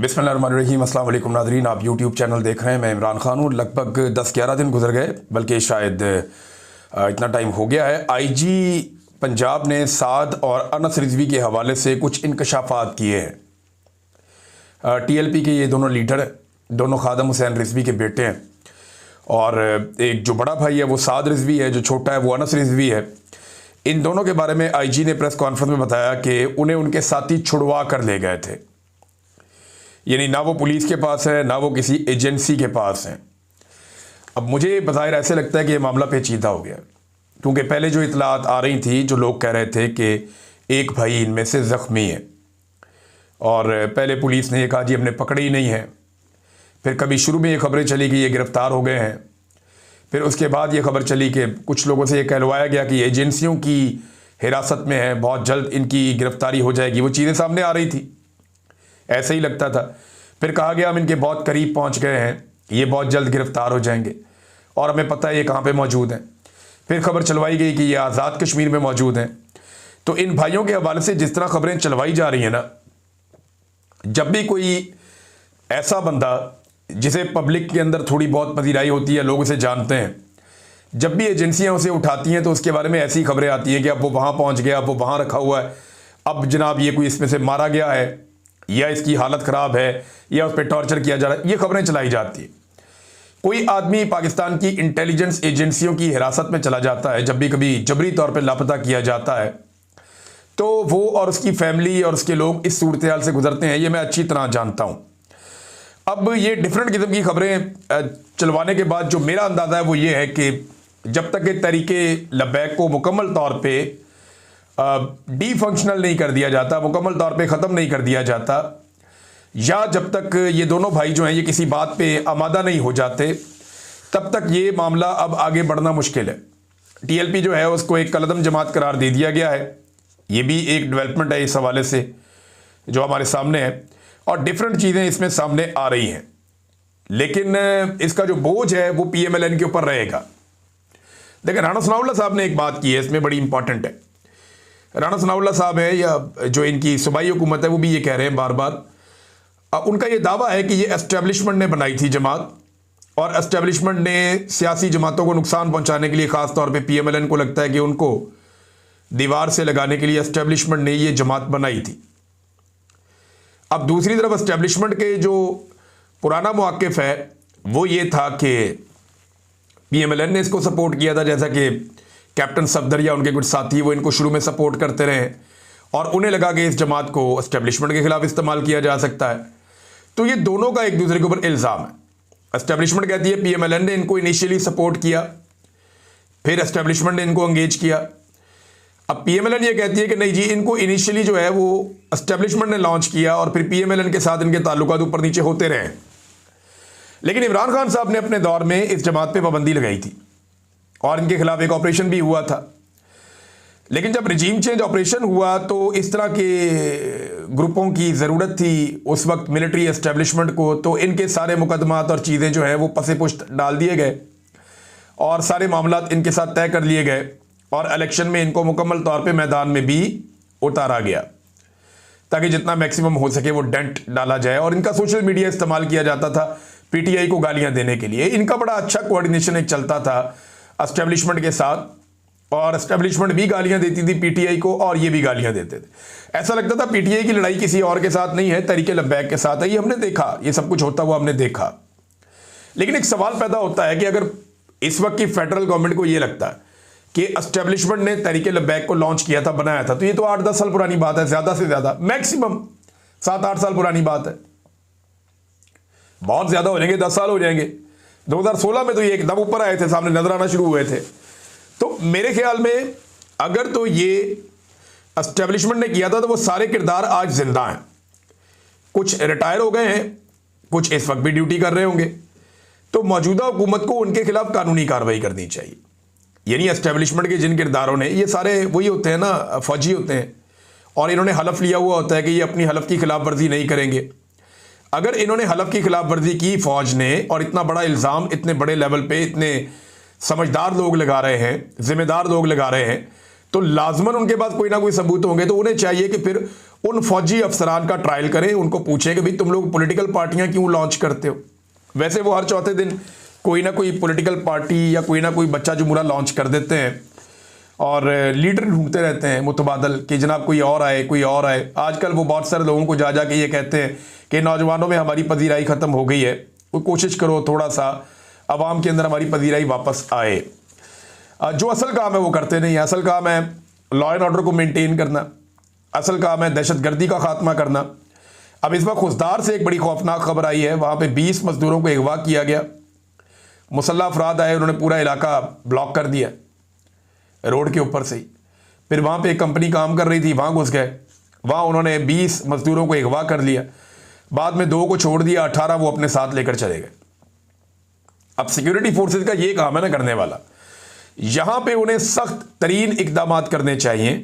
बिस्मिल्लाहिर्रहमानिर्रहीम। अस्सलाम वालेकुम नाज़रीन, आप यूट्यूब चैनल देख रहे हैं। मैं इमरान खान हूँ। लगभग 10-11 दिन गुजर गए, बल्कि शायद इतना टाइम हो गया है। आईजी पंजाब ने साद और अनस रिजवी के हवाले से कुछ इंकशाफात किए हैं। टीएलपी के ये दोनों लीडर, दोनों खादम हुसैन रिजवी के बेटे हैं, और एक जो बड़ा भाई है वो साद रिजवी है, जो छोटा है वो अनस रिजवी है। इन दोनों के बारे में आईजी ने प्रेस कॉन्फ्रेंस में बताया कि उन्हें उनके साथी छुड़वा कर ले गए थे। यानी ना वो पुलिस के पास है, ना वो किसी एजेंसी के पास है। अब मुझे बज़ाहिर ऐसे लगता है कि ये मामला पेचीदा हो गया, क्योंकि पहले जो इतलात आ रही थी, जो लोग कह रहे थे कि एक भाई इनमें से ज़ख्मी है, और पहले पुलिस ने ये कहा जी हमने पकड़े ही नहीं है। फिर कभी शुरू में ये खबरें चली कि ये गिरफ़्तार हो गए हैं। फिर उसके बाद ये खबर चली कि कुछ लोगों से ये कहलवाया गया कि एजेंसियों की हिरासत में है, बहुत जल्द इनकी गिरफ़्तारी हो जाएगी। वो चीज़ें सामने आ रही थी, ऐसे ही लगता था। फिर कहा गया हम इनके बहुत करीब पहुंच गए हैं, ये बहुत जल्द गिरफ्तार हो जाएंगे, और हमें पता है ये कहाँ पे मौजूद हैं। फिर खबर चलवाई गई कि ये आज़ाद कश्मीर में मौजूद हैं। तो इन भाइयों के हवाले से जिस तरह खबरें चलवाई जा रही हैं ना, जब भी कोई ऐसा बंदा जिसे पब्लिक के अंदर थोड़ी बहुत पजीराई होती है, लोग उसे जानते हैं, जब भी एजेंसियाँ उसे उठाती हैं तो उसके बारे में ऐसी खबरें आती हैं कि अब वो वहाँ पहुँच गया, अब वो वहाँ रखा हुआ है, अब जनाब ये कोई इसमें से मारा गया है, या इसकी हालत ख़राब है, या उस पर टॉर्चर किया जा रहा है। ये खबरें चलाई जाती है। कोई आदमी पाकिस्तान की इंटेलिजेंस एजेंसियों की हिरासत में चला जाता है, जब भी कभी जबरी तौर पे लापता किया जाता है, तो वो और उसकी फैमिली और उसके लोग इस सूरत हाल से गुजरते हैं। ये मैं अच्छी तरह जानता हूँ। अब ये डिफरेंट किस्म की खबरें चलवाने के बाद जो मेरा अंदाज़ा है वो ये है कि जब तक ये तरीके लब्बैक को मुकम्मल तौर पर डी फंक्शनल नहीं कर दिया जाता, मुकम्मल तौर पे ख़त्म नहीं कर दिया जाता, या जब तक ये दोनों भाई जो हैं ये किसी बात पे आमादा नहीं हो जाते, तब तक ये मामला अब आगे बढ़ना मुश्किल है। टीएलपी जो है उसको एक कलदम जमात करार दे दिया गया है। ये भी एक डेवलपमेंट है इस हवाले से जो हमारे सामने है, और डिफरेंट चीज़ें इसमें सामने आ रही हैं। लेकिन इसका जो बोझ है वो PMLN के ऊपर रहेगा। देखिए, राणा सनाउल्लाह साहब ने एक बात की है, इसमें बड़ी इंपॉर्टेंट है। राणा सनाउल्लाह साहब है, या जो इनकी सूबाई हुकूमत है, वो भी ये कह रहे हैं बार बार, उनका ये दावा है कि ये एस्टेब्लिशमेंट ने बनाई थी जमात, और एस्टेब्लिशमेंट ने सियासी जमातों को नुकसान पहुंचाने के लिए, ख़ास तौर पे PMLN को लगता है कि उनको दीवार से लगाने के लिए एस्टेब्लिशमेंट ने ये जमात बनाई थी। अब दूसरी तरफ एस्टेब्लिशमेंट के जो पुराना मौक़िफ़ है वो ये था कि PMLN ने इसको सपोर्ट किया था, जैसा कि कैप्टन सफदर या उनके कुछ साथी वो इनको शुरू में सपोर्ट करते रहे, और उन्हें लगा कि इस जमात को एस्टेब्लिशमेंट के खिलाफ इस्तेमाल किया जा सकता है। तो ये दोनों का एक दूसरे के ऊपर इल्ज़ाम है। एस्टेब्लिशमेंट कहती है PMLN ने इनको इनिशियली सपोर्ट किया, फिर एस्टेब्लिशमेंट ने इनको एंगेज किया। अब PMLN ये कहती है कि नहीं जी, इनको इनिशियली जो है वो एस्टेब्लिशमेंट ने लॉन्च किया, और फिर PMLN के साथ इनके ताल्लुकात ऊपर नीचे होते रहे। लेकिन इमरान खान साहब ने अपने दौर में इस जमात पर पाबंदी लगाई थी, और इनके खिलाफ एक ऑपरेशन भी हुआ था। लेकिन जब रिजीम चेंज ऑपरेशन हुआ तो इस तरह के ग्रुपों की ज़रूरत थी उस वक्त मिलिट्री एस्टेब्लिशमेंट को, तो इनके सारे मुकदमात और चीज़ें जो हैं वो पसे पुश्त डाल दिए गए, और सारे मामलात इनके साथ तय कर लिए गए, और इलेक्शन में इनको मुकम्मल तौर पे मैदान में भी उतारा गया, ताकि जितना मैक्सिमम हो सके वो डेंट डाला जाए। और इनका सोशल मीडिया इस्तेमाल किया जाता था PTI को गालियाँ देने के लिए। इनका बड़ा अच्छा कोऑर्डिनेशन एक चलता था एस्टेब्लिशमेंट के साथ, और एस्टेब्लिशमेंट भी गालियां देती थी PTI को, और ये भी गालियां देते थे। ऐसा लगता था PTI की लड़ाई किसी और के साथ नहीं है, तरीके लब्बैक के साथ है। ये हमने देखा, ये सब कुछ होता हुआ हमने देखा। लेकिन एक सवाल पैदा होता है कि अगर इस वक्त की फेडरल गवर्नमेंट को ये लगता है कि एस्टेब्लिशमेंट ने तरीके लब्बैक को लॉन्च किया था, बनाया था, तो ये तो 8-10 साल पुरानी बात है, ज़्यादा से ज़्यादा मैक्सिमम 7-8 साल पुरानी बात है। बहुत ज़्यादा हो जाएंगे, 10 साल हो जाएंगे। 2016 में तो ये एकदम ऊपर आए थे, सामने नजर आना शुरू हुए थे। तो मेरे ख्याल में अगर तो ये एस्टेब्लिशमेंट ने किया था तो वो सारे किरदार आज जिंदा हैं। कुछ रिटायर हो गए हैं, कुछ इस वक्त भी ड्यूटी कर रहे होंगे। तो मौजूदा हुकूमत को उनके खिलाफ कानूनी कार्रवाई करनी चाहिए। यानी एस्टेब्लिशमेंट के जिन किरदारों ने, ये सारे वही होते हैं ना, फौजी होते हैं, और इन्होंने हलफ लिया हुआ होता है कि ये अपनी हलफ की खिलाफ वर्जी नहीं करेंगे। अगर इन्होंने हलफ की खिलाफ वर्जी की फौज ने, और इतना बड़ा इल्ज़ाम इतने बड़े लेवल पे इतने समझदार लोग लगा रहे हैं, जिम्मेदार लोग लगा रहे हैं, तो लाजमन उनके पास कोई ना कोई सबूत होंगे। तो उन्हें चाहिए कि फिर उन फौजी अफसरान का ट्रायल करें, उनको पूछें कि भाई तुम लोग पॉलिटिकल पार्टियां क्यों लॉन्च करते हो। वैसे वो हर चौथे दिन कोई ना कोई पॉलिटिकल पार्टी या कोई ना कोई बच्चा जुमूरा लॉन्च कर देते हैं और लीडर ढूंढते रहते हैं मुतबादल कि जनाब कोई और आए, कोई और आए। आजकल वो बहुत सारे लोगों को जा के ये कहते हैं कि नौजवानों में हमारी पजीराई ख़त्म हो गई है, वो कोशिश करो थोड़ा सा अवाम के अंदर हमारी पजीराई वापस आए। जो असल काम है वो करते नहीं। असल काम है लॉ एंड ऑर्डर को मेंटेन करना, असल काम है दहशतगर्दी का खात्मा करना। अब इस वक्त खुशदार से एक बड़ी खौफनाक खबर आई है, वहाँ पे 20 मजदूरों को अगवा किया गया। मुसल्लह अफराद आए, उन्होंने पूरा इलाका ब्लॉक कर दिया रोड के ऊपर से ही। फिर वहाँ पे एक कंपनी काम कर रही थी, वहाँ घुस गए, वहाँ उन्होंने 20 मजदूरों को अगवा कर लिया। बाद में 2 को छोड़ दिया, 18 वो अपने साथ लेकर चले गए। अब सिक्योरिटी फोर्सेज का ये काम है ना करने वाला, यहाँ पे उन्हें सख्त तरीन इकदाम करने चाहिए।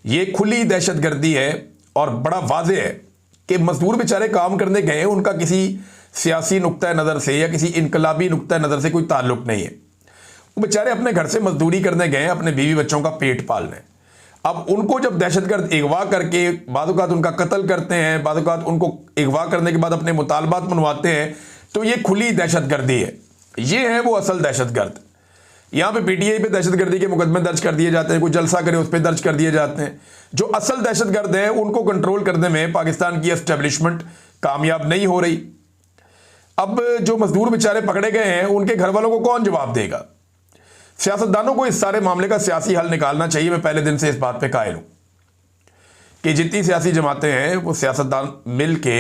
ये खुली दहशतगर्दी है और बड़ा वाज़ेह है कि मजदूर बेचारे काम करने गए, उनका किसी सियासी नुक्ता नज़र से या किसी इनकलाबी नुक्ता नज़र से कोई ताल्लुक नहीं है। वो बेचारे अपने घर से मजदूरी करने गए अपने बीवी बच्चों का पेट पालने। अब उनको जब दहशतगर्द अगवा करके बादुकात उनका कत्ल करते हैं, बादुकात उनको अगवा करने के बाद अपने मुतालबात मनवाते हैं, तो ये खुली दहशतगर्दी है। ये है वो असल दहशतगर्द। यहाँ पे पीटीआई पे दहशतगर्दी के मुकदमे दर्ज कर दिए जाते हैं, कोई जलसा करे उस पर दर्ज कर दिए जाते हैं। जो असल दहशतगर्द है उनको कंट्रोल करने में पाकिस्तान की एस्टेब्लिशमेंट कामयाब नहीं हो रही। अब जो मजदूर बेचारे पकड़े गए हैं उनके घर वालों को कौन जवाब देगा? सियासतदानों को इस सारे मामले का सियासी हल निकालना चाहिए। मैं पहले दिन से इस बात पे कायल हूं कि जितनी सियासी जमातें हैं वो सियासतदान मिल के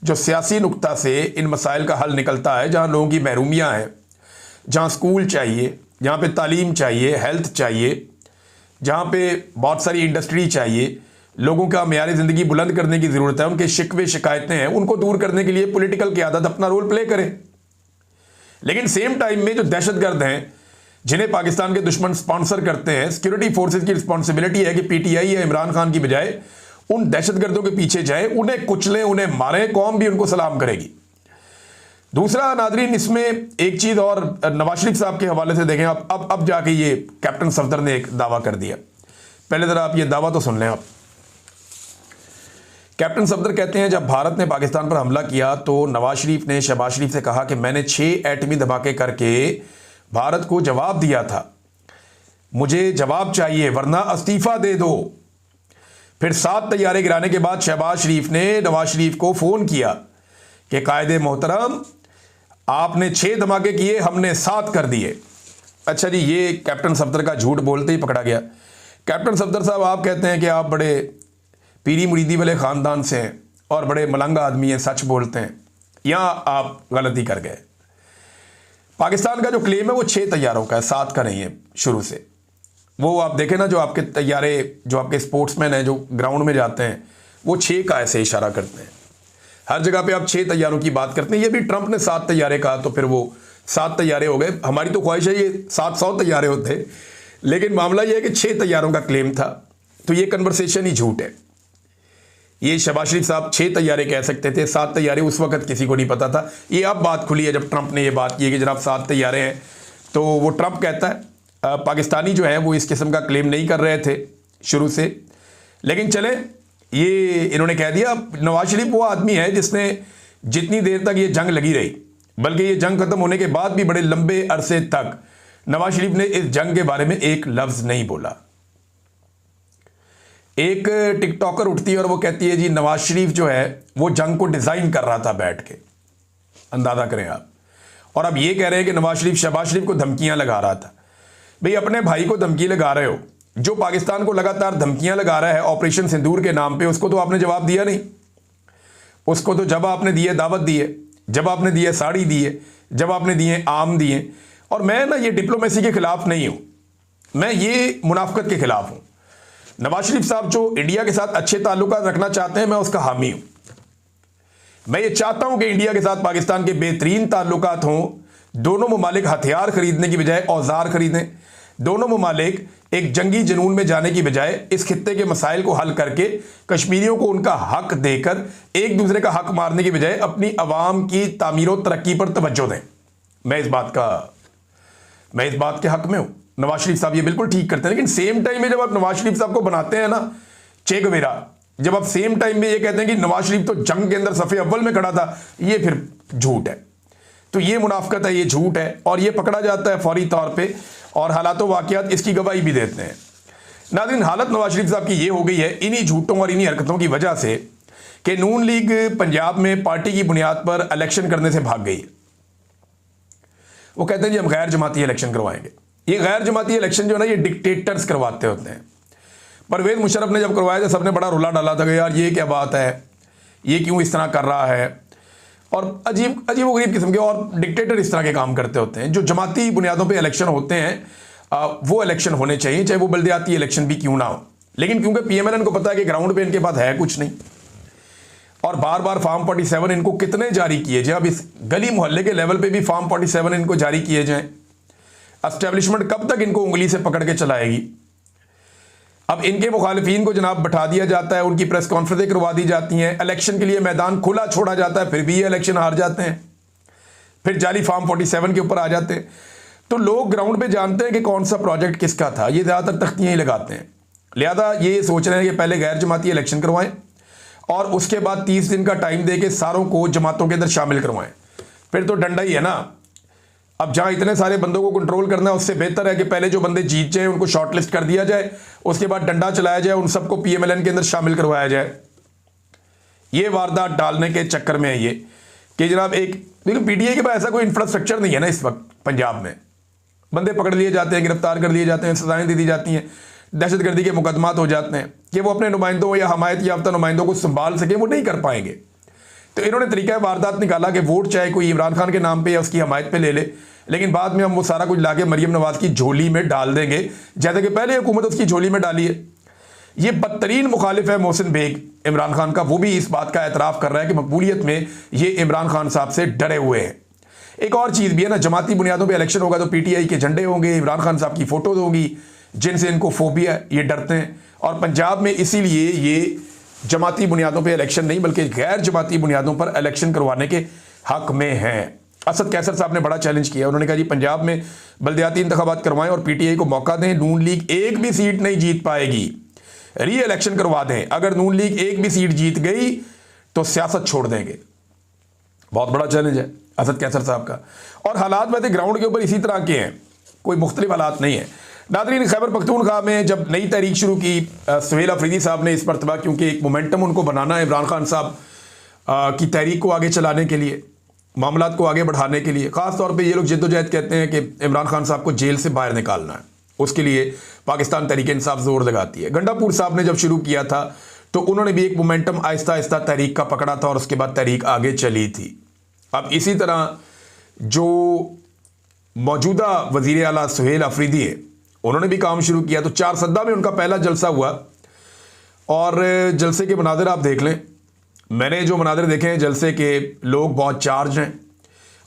जो सियासी नुक्ता से इन मसाइल का हल निकलता है, जहां लोगों की महरूमियां हैं, जहां स्कूल चाहिए, जहां पे तालीम चाहिए, हेल्थ चाहिए, जहां पे बहुत सारी इंडस्ट्री चाहिए, लोगों का मेयार ज़िंदगी बुलंद करने की ज़रूरत है, उनके शिकवे शिकायतें हैं, उनको दूर करने के लिए पॉलिटिकल क़यादत अपना रोल प्ले करे। लेकिन सेम टाइम में जो दहशतगर्द हैं जिन्हें पाकिस्तान के दुश्मन स्पॉन्सर करते हैं, सिक्योरिटी फोर्सेज की रिस्पॉन्सिबिलिटी है कि पीटीआई या इमरान खान की बजाय उन दहशतगर्दों के पीछे जाए, उन्हें कुचलें, उन्हें मारें, कौम भी उनको सलाम करेगी। दूसरा नादरीन, इसमें एक चीज़ और नवाज शरीफ साहब के हवाले से देखें। अब जाके ये कैप्टन सफदर ने एक दावा कर दिया। पहले ज़रा आप ये दावा तो सुन लें। आप कैप्टन सफदर कहते हैं जब भारत ने पाकिस्तान पर हमला किया तो नवाज शरीफ ने शहबाज शरीफ से कहा कि मैंने 6 एटमी धमाके करके भारत को जवाब दिया था, मुझे जवाब चाहिए वरना इस्तीफा दे दो। फिर 7 तैयारे गिराने के बाद शहबाज शरीफ ने नवाज शरीफ को फ़ोन किया कि कायदे मोहतरम आपने 6 धमाके किए, हमने 7 कर दिए। अच्छा जी, ये कैप्टन सफदर का झूठ बोलते ही पकड़ा गया। कैप्टन सफदर साहब, आप कहते हैं कि आप बड़े पीरी मुरीदी वाले ख़ानदान से हैं और बड़े मलंगा आदमी हैं, सच बोलते हैं। यहाँ आप गलती कर गए। पाकिस्तान का जो क्लेम है वो 6 तैयारों का है, 7 का नहीं है शुरू से। वो आप देखें ना, जो आपके तैयारे, जो आपके स्पोर्ट्समैन हैं जो ग्राउंड में जाते हैं, वो 6 का ऐसे इशारा करते हैं। हर जगह पे आप 6 तैयारों की बात करते हैं। ये भी ट्रंप ने 7 तैयारे कहा तो फिर वो 7 तैयारे हो गए। हमारी तो ख्वाहिश है ये 700 तैयारे होते, लेकिन मामला ये है कि 6 तैयारों का क्लेम था, तो ये कन्वर्सेशन ही झूठ है। ये शहबाज शरीफ साहब 6 तैयारे कह सकते थे, 7 तैयारे उस वक्त किसी को नहीं पता था। ये अब बात खुली है जब ट्रंप ने ये बात की है कि जनाब 7 तैयारे हैं, तो वो ट्रंप कहता है। पाकिस्तानी जो है वो इस किस्म का क्लेम नहीं कर रहे थे शुरू से, लेकिन चले ये इन्होंने कह दिया। नवाज शरीफ वो आदमी है जिसने जितनी देर तक ये जंग लगी रही, बल्कि ये जंग खत्म होने के बाद भी बड़े लंबे अरसे तक नवाज शरीफ ने इस जंग के बारे में एक लफ्ज़ नहीं बोला। एक टिकटॉकर उठती है और वो कहती है जी नवाज शरीफ जो है वो जंग को डिज़ाइन कर रहा था बैठ के, अंदाज़ा करें आप। और अब ये कह रहे हैं कि नवाज शरीफ शहबाज शरीफ को धमकियां लगा रहा था। भाई, अपने भाई को धमकी लगा रहे हो, जो पाकिस्तान को लगातार धमकियां लगा रहा है ऑपरेशन सिंदूर के नाम पे, उसको तो आपने जवाब दिया नहीं। उसको तो जब आपने दिए दावत दिए, जब आपने दिए साड़ी दिए, जब आपने दिए आम दिए। और मैं ना ये डिप्लोमेसी के खिलाफ नहीं हूँ, मैं ये मुनाफकत के खिलाफ हूँ। नवाज शरीफ साहब जो इंडिया के साथ अच्छे ताल्लुकात रखना चाहते हैं, मैं उसका हामी हूँ। मैं ये चाहता हूँ कि इंडिया के साथ पाकिस्तान के बेहतरीन ताल्लुकात हों। दोनों ममालिक हथियार खरीदने की बजाय औजार खरीदें। दोनों ममालिक एक जंगी जुनून में जाने की बजाय इस खित्ते के मसाइल को हल करके कश्मीरियों को उनका हक देकर एक दूसरे का हक मारने की बजाय अपनी आवाम की तामीर और तरक्की पर तवज्जो दें। मैं इस बात के हक में हूँ। नवाज शरीफ साहब ये बिल्कुल ठीक करते हैं, लेकिन सेम टाइम में जब आप नवाज शरीफ साहब को बनाते हैं ना चे गवेरा, जब आप सेम टाइम में ये कहते हैं कि नवाज शरीफ तो जंग के अंदर सफ़े अव्वल में खड़ा था, ये फिर झूठ है। तो ये मुनाफकत है, ये झूठ है, और ये पकड़ा जाता है फौरी तौर पे, और हालात वाक़ियात इसकी गवाही भी देते हैं। नाज़रीन, हालत नवाज शरीफ साहब की ये हो गई है इन्हीं झूठों और इन्हीं हरकतों की वजह से कि नून लीग पंजाब में पार्टी की बुनियाद पर इलेक्शन करने से भाग गई है। वो कहते हैं जी हम गैर जमाती इलेक्शन करवाएंगे। ये गैर जमाती इलेक्शन जो है ना, ये डिक्टेटर्स करवाते होते हैं। परवेज़ मुशर्रफ ने जब करवाया था सबने बड़ा रुला डाला था कि यार ये क्या बात है, ये क्यों इस तरह कर रहा है, और अजीब अजीब गरीब किस्म के, और डिक्टेटर इस तरह के काम करते होते हैं। जो जमाती बुनियादों पे इलेक्शन होते हैं वो इलेक्शन होने चाहिए, चाहे वो बल्दियाती इलेक्शन भी क्यों ना हो। लेकिन क्योंकि PMLN को पता है कि ग्राउंड पे इनके पास है कुछ नहीं, और बार बार फार्म 47 इनको कितने जारी किए जाए, अब इस गली मोहल्ले के लेवल पे भी फार्म 47 इनको जारी किए जाएं, एस्टेब्लिशमेंट कब तक इनको उंगली से पकड़ के चलाएगी। अब इनके मुखालिफिन को जनाब बैठा दिया जाता है, उनकी प्रेस कॉन्फ्रेंसें करवा दी जाती हैं, इलेक्शन के लिए मैदान खुला छोड़ा जाता है, फिर भी ये इलेक्शन हार जाते हैं, फिर जाली फार्म 47 के ऊपर आ जाते हैं। तो लोग ग्राउंड पे जानते हैं कि कौन सा प्रोजेक्ट किसका था, ये ज़्यादातर तख्तियाँ ही लगाते हैं। लिहाजा ये सोच रहे हैं कि पहले गैर जमाती इलेक्शन करवाएं और उसके बाद 30 दिन का टाइम दे के सारों को जमातों के अंदर शामिल करवाएं। फिर तो डंडा ही है ना। अब जहाँ इतने सारे बंदों को कंट्रोल करना है, उससे बेहतर है कि पहले जो बंदे जीत जाए उनको शॉर्टलिस्ट कर दिया जाए, उसके बाद डंडा चलाया जाए, उन सबको PMLN के अंदर शामिल करवाया जाए। ये वारदात डालने के चक्कर में है ये कि जनाब एक, लेकिन PTI के पास ऐसा कोई इंफ्रास्ट्रक्चर नहीं है ना इस वक्त पंजाब में। बंदे पकड़ लिए जाते हैं, गिरफ्तार कर लिए जाते हैं, सजाएं दे दी जाती हैं, दहशतगर्दी के मुकदमात हो जाते हैं कि वो अपने नुमाइंदों या हमायत याफ्ता नुमाइंदों को संभाल सके, वो नहीं कर पाएंगे। तो इन्होंने तरीका वारदात निकाला कि वोट चाहे कोई इमरान खान के नाम पे या उसकी हमायत पे ले ले, लेकिन बाद में हम वो सारा कुछ लाके मरियम नवाज की झोली में डाल देंगे, जैसे कि पहले हुकूमत उसकी झोली में डाली है। ये बदतरीन मुखालिफ है मोहसिन बेग इमरान खान का, वो भी इस बात का एतराफ़ कर रहा है कि मकबूलियत में ये इमरान खान साहब से डरे हुए हैं। एक और चीज़ भी है ना, जमाती बुनियादों पर इलेक्शन होगा तो PTI के झंडे होंगे, इमरान खान साहब की फ़ोटोज़ होगी, जिनसे इनको फोबिया है, ये डरते हैं। और पंजाब में इसीलिए ये जमाती बुनियादों पे इलेक्शन नहीं बल्कि गैर जमाती बुनियादों पर इलेक्शन करवाने के हक में हैं। असद कैसर साहब ने बड़ा चैलेंज किया, उन्होंने कहा जी पंजाब में बल्दियाती इंतखाबात करवाएं और PTI को मौका दें, नून लीग एक भी सीट नहीं जीत पाएगी, री इलेक्शन करवा दें। अगर नून लीग एक भी सीट जीत गई तो सियासत छोड़ देंगे। बहुत बड़ा चैलेंज है असद कैसर साहब का। और हालात वैसे ग्राउंड के ऊपर इसी तरह के हैं, कोई मुख्तलिफ हालात नहीं है। नाज़रीन, खैबर पख्तूनख्वा में जब नई तहरीक शुरू की सुहेल अफरीदी साहब ने इस मरतबा, क्योंकि एक मोमेंटम उनको बनाना है इमरान खान साहब की तहरीक को आगे चलाने के लिए, मामलात को आगे बढ़ाने के लिए, ख़ास तौर पे ये लोग जद्दोजहद कहते हैं कि इमरान खान साहब को जेल से बाहर निकालना है, उसके लिए पाकिस्तान तहरीक इंसाफ जोर लगाती है। गंडापुर साहब ने जब शुरू किया था तो उन्होंने भी एक मोमेंटम आहिस्ता आहिस्ता तहरीक का पकड़ा था और उसके बाद तहरीक आगे चली थी। अब इसी तरह जो मौजूदा वज़ीर आला सुहेल अफरीदी है, उन्होंने भी काम शुरू किया। तो 4 सद्दा में उनका पहला जलसा हुआ और जलसे के मनाज़िर आप देख लें। मैंने जो मनाज़िर देखे हैं जलसे के, लोग बहुत चार्ज हैं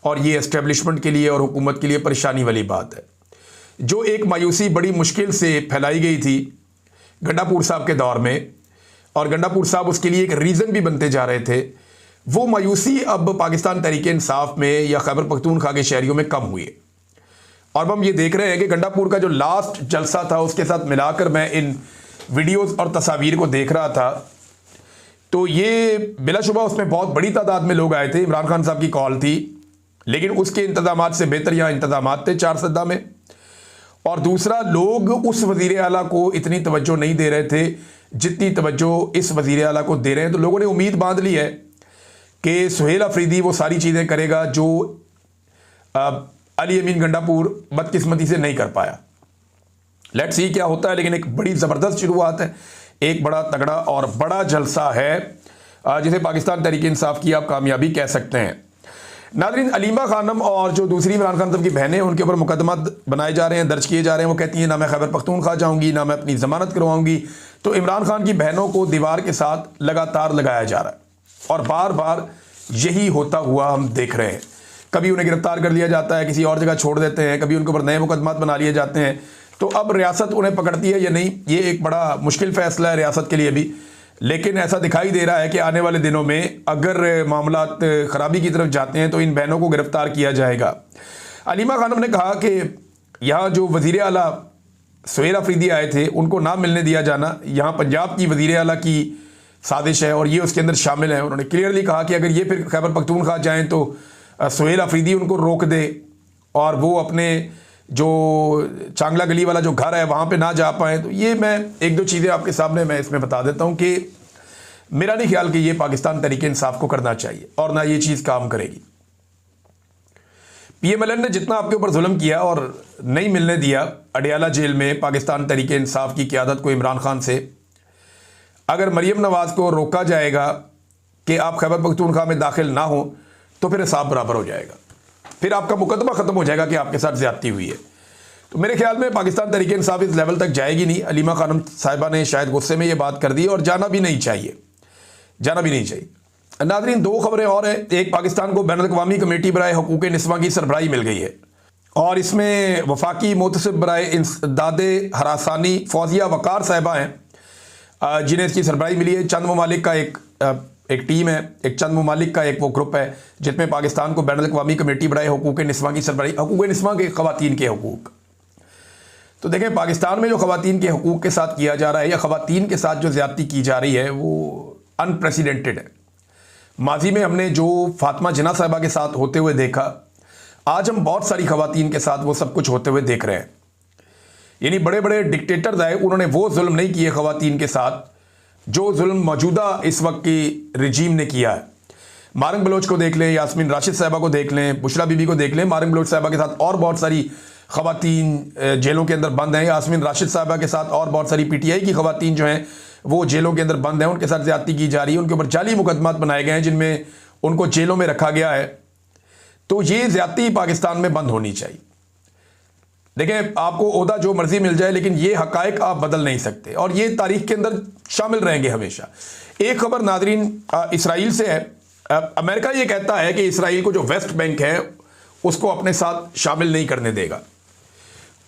और ये एस्टेब्लिशमेंट के लिए और हुकूमत के लिए परेशानी वाली बात है। जो एक मायूसी बड़ी मुश्किल से फैलाई गई थी गंडापुर साहब के दौर में, और गंडापुर साहब उसके लिए एक रीज़न भी बनते जा रहे थे, वो मायूसी अब पाकिस्तान तहरीक इंसाफ में या खैबर पख्तूनख्वा के शहरियों में कम हुई है। और अब हम ये देख रहे हैं कि गंडापुर का जो लास्ट जलसा था उसके साथ मिलाकर मैं इन वीडियोस और तस्वीर को देख रहा था, तो ये बिलाशुबा उसमें बहुत बड़ी तादाद में लोग आए थे। इमरान खान साहब की कॉल थी, लेकिन उसके इंतजामात से बेहतर यहाँ इंतजामात थे 4 सद्दा में। और दूसरा, लोग उस वज़ीर आला को इतनी तवज्जो नहीं दे रहे थे जितनी तवज्जो इस वज़ीर आला को दे रहे हैं। तो लोगों ने उम्मीद बांध ली है कि सुहेल अफरीदी वो सारी चीज़ें करेगा जो अली अमीन गंडापुर बदकिस्मती से नहीं कर पाया। लेट्स सी क्या होता है। लेकिन एक बड़ी ज़बरदस्त शुरुआत है, एक बड़ा तगड़ा और बड़ा जलसा है जिसे पाकिस्तान तहरीक इंसाफ की आप कामयाबी कह सकते हैं। नाज़रीन, अलीमा खानम और जो दूसरी इमरान खान साहब की बहनें हैं उनके ऊपर मुकदमा बनाए जा रहे हैं, दर्ज किए जा रहे हैं। वो कहती हैं ना मैं खैबर पख्तूनख्वा जाऊँगी, ना मैं अपनी ज़मानत करवाऊँगी। तो इमरान खान की बहनों को दीवार के साथ लगातार लगाया जा रहा है और बार बार यही होता हुआ हम देख रहे हैं। कभी उन्हें गिरफ्तार कर लिया जाता है, किसी और जगह छोड़ देते हैं, कभी उनके ऊपर नए मुकदमात बना लिए जाते हैं। तो अब रियासत उन्हें पकड़ती है या नहीं, ये एक बड़ा मुश्किल फ़ैसला है रियासत के लिए भी। लेकिन ऐसा दिखाई दे रहा है कि आने वाले दिनों में अगर मामलात ख़राबी की तरफ जाते हैं तो इन बहनों को गिरफ्तार किया जाएगा। अलीमा खानम ने कहा कि यहाँ जो वज़ीर आला सुहेल अफरीदी आए थे उनको ना मिलने दिया जाना यहाँ पंजाब की वज़ीर आला की साजिश है और ये उसके अंदर शामिल है। उन्होंने क्लियरली कहा कि अगर ये फिर खैबर पख्तूनख्वा जाएँ तो सुहेल अफरीदी उनको रोक दे और वो अपने जो चांगला गली वाला जो घर है वहाँ पे ना जा पाए। तो ये मैं एक दो चीज़ें आपके सामने मैं इसमें बता देता हूँ कि मेरा नहीं ख्याल कि ये पाकिस्तान तहरीक इंसाफ को करना चाहिए और ना ये चीज़ काम करेगी। PMLN ने जितना आपके ऊपर जुल्म किया और नहीं मिलने दिया अडियाला जेल में पाकिस्तान तहरीक इंसाफ की क़यादत को इमरान खान से, अगर मरीम नवाज़ को रोका जाएगा कि आप खैबर पख्तूनख्वा में दाखिल ना हो तो फिर हिसाब बराबर हो जाएगा, फिर आपका मुकदमा ख़त्म हो जाएगा कि आपके साथ ज़्यादती हुई है। तो मेरे ख्याल में पाकिस्तान तहरीक इंसाफ इस लेवल तक जाएगी नहीं। अलीमा खानम साहिबा ने शायद गुस्से में ये बात कर दी और जाना भी नहीं चाहिए, जाना भी नहीं चाहिए। नाज़रीन, दो खबरें और हैं। एक, पाकिस्तान को बैनुल-अक़वामी कमेटी बराए हुकूक़ निस्वा की सरबराही मिल गई है और इसमें वफाकी मोतसिब बराए इंसदादे हरासानी फौजिया वक़ार साहिबा हैं जिन्हें इसकी सरबराही मिली है। चंद ममालिक का एक टीम है, एक चंद ममालिक का एक वो ग्रुप है जिसमें पाकिस्तान को बैनुल-अक़वामी कमेटी बराए हुकूक़ निस्वा की सरबराही, हुकूक़ निस्वा के ख़वातीन के हकूक़। तो देखें, पाकिस्तान में जो ख़वातीन के हकूक़ के साथ किया जा रहा है या ख़वातीन के साथ जो ज़्यादती की जा रही है वो अनप्रेसिडेंटेड है। माजी में हमने जो फातिमा जिन्ना साहिबा के साथ होते हुए देखा, आज हम बहुत सारी ख़वातीन के साथ वो सब कुछ होते हुए देख रहे हैं। यानी बड़े बड़े डिक्टेटर्स आए, उन्होंने वो जुल्म नहीं किए ख़वातीन के साथ जो जुल्म मौजूदा इस वक्त की रजीम ने किया है। मारंग बलोच को देख लें, यास्मीन राशिद साहिबा को देख लें, बुशरा बीबी को देख लें। मारंग बलोच साहिबा के साथ और बहुत सारी ख़वातीन जेलों के अंदर बंद हैं। यास्मीन राशिद साहिबा के साथ और बहुत सारी PTI की ख़वातीन जो हैं वो जेलों के अंदर बंद हैं, उनके साथ ज़्यादती की जा रही है, उनके ऊपर जाली मुकदमात बनाए गए हैं जिनमें उनको जेलों में रखा गया है। तो ये ज़्यादती पाकिस्तान में बंद होनी चाहिए। देखें, आपको ओहदा जो मर्जी मिल जाए लेकिन ये हकायक आप बदल नहीं सकते और ये तारीख के अंदर शामिल रहेंगे हमेशा। एक खबर नाजरीन इसराइल से है। अमेरिका ये कहता है कि इसराइल को जो वेस्ट बैंक है उसको अपने साथ शामिल नहीं करने देगा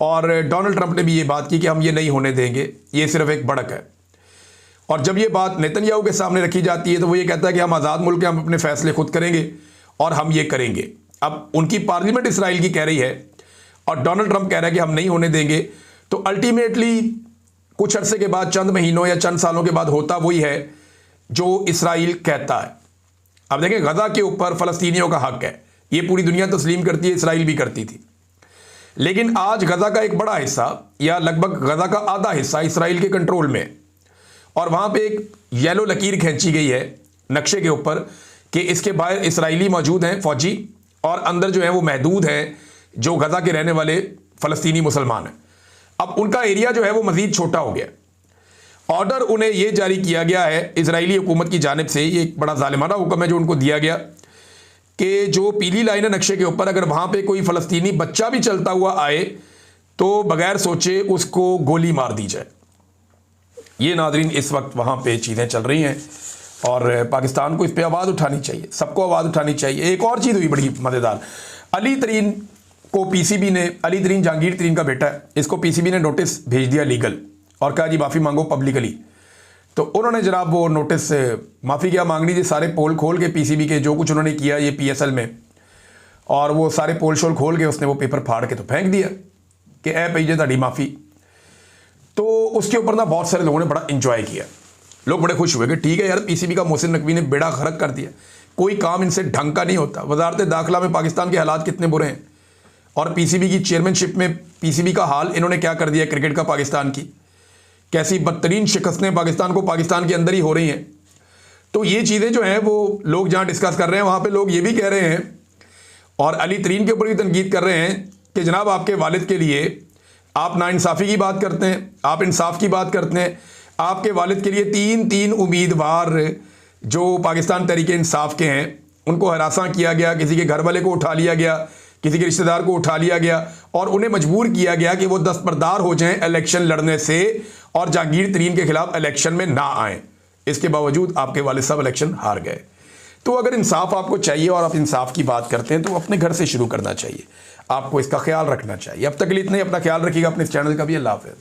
और डोनाल्ड ट्रंप ने भी ये बात की कि हम ये नहीं होने देंगे, ये सिर्फ एक बढ़क है। और जब ये बात नेतन्याहू के सामने रखी जाती है तो वो ये कहता है कि हम आज़ाद मुल्क हैं, हम अपने फैसले खुद करेंगे और हम ये करेंगे। अब उनकी पार्लियामेंट इसराइल की कह रही है और डोनाल्ड ट्रंप कह रहा है कि हम नहीं होने देंगे। तो अल्टीमेटली कुछ अरसे के बाद, चंद महीनों या चंद सालों के बाद होता वही है जो इसराइल कहता है। अब देखें, गजा के ऊपर फ़लस्तीनियों का हक है, ये पूरी दुनिया तस्लीम करती है, इसराइल भी करती थी। लेकिन आज गजा का एक बड़ा हिस्सा या लगभग गजा का आधा हिस्सा इसराइल के कंट्रोल में और वहाँ पे एक येलो लकीर खींची गई है नक्शे के ऊपर कि इसके बाहर इसराइली मौजूद हैं फौजी और अंदर जो है वो महदूद हैं जो गजा के रहने वाले फ़लस्तीनी मुसलमान हैं। अब उनका एरिया जो है वो मज़ीद छोटा हो गया। ऑर्डर उन्हें ये जारी किया गया है इजरायली हुकूमत की जानिब से, ये एक बड़ा ज़ालिमाना हुक्म है जो उनको दिया गया कि जो पीली लाइन है नक्शे के ऊपर, अगर वहाँ पे कोई फ़लस्तीनी बच्चा भी चलता हुआ आए तो बगैर सोचे उसको गोली मार दी जाए। ये नाज़रीन इस वक्त वहाँ पे चीज़ें चल रही हैं और पाकिस्तान को इस पर आवाज़ उठानी चाहिए, सबको आवाज़ उठानी चाहिए। एक और चीज़ हुई बड़ी मज़ेदार, अली तरीन को PCB ने, अली तरीन जहांगीर तरीन का बेटा है, इसको PCB ने नोटिस भेज दिया लीगल और कहा जी माफ़ी मांगो पब्लिकली। तो उन्होंने जनाब वो नोटिस माफ़ी क्या मांगनी थी, सारे पोल खोल के PCB के जो कुछ उन्होंने किया ये PSL में, और वो सारे पोल शोल खोल के उसने वो पेपर फाड़ के तो फेंक दिया कि ए भई ताड़ी माफ़ी। तो उसके ऊपर ना बहुत सारे लोगों ने बड़ा इंजॉय किया, लोग बड़े खुश हुए कि ठीक है यार, PCB का मोहसिन नकवी ने बेड़ा गर्क कर दिया, कोई काम इनसे ढंग का नहीं होता। वजारत दाखिला में पाकिस्तान के हालात कितने बुरे हैं और PCB की चेयरमैनशिप में PCB का हाल इन्होंने क्या कर दिया, क्रिकेट का पाकिस्तान की कैसी बदतरीन शिकस्तें पाकिस्तान को पाकिस्तान के अंदर ही हो रही हैं। तो ये चीज़ें जो हैं वो लोग जहाँ डिस्कस कर रहे हैं वहाँ पे लोग ये भी कह रहे हैं और अली तरीन के ऊपर भी तनकीद कर रहे हैं कि जनाब आपके वालिद के लिए आप नाइंसाफ़ी की बात करते हैं, आप इंसाफ की बात करते हैं। आपके वालिद के लिए तीन उम्मीदवार जो पाकिस्तान तहरीक इंसाफ के हैं उनको हरासा किया गया, किसी के घर वाले को उठा लिया गया, किसी के रिश्तेदार को उठा लिया गया और उन्हें मजबूर किया गया कि वो दस्तबरदार हो जाएं इलेक्शन लड़ने से और जहांगीर तरीन के खिलाफ इलेक्शन में ना आएँ। इसके बावजूद आपके वालिद साहब इलेक्शन हार गए। तो अगर इंसाफ आपको चाहिए और आप इंसाफ की बात करते हैं तो अपने घर से शुरू करना चाहिए, आपको इसका ख्याल रखना चाहिए। अब तक के लिए इतना ही, अपना ख्याल रखिएगा, अपने इस चैनल का भी। अल्लाह हाफ़िज़।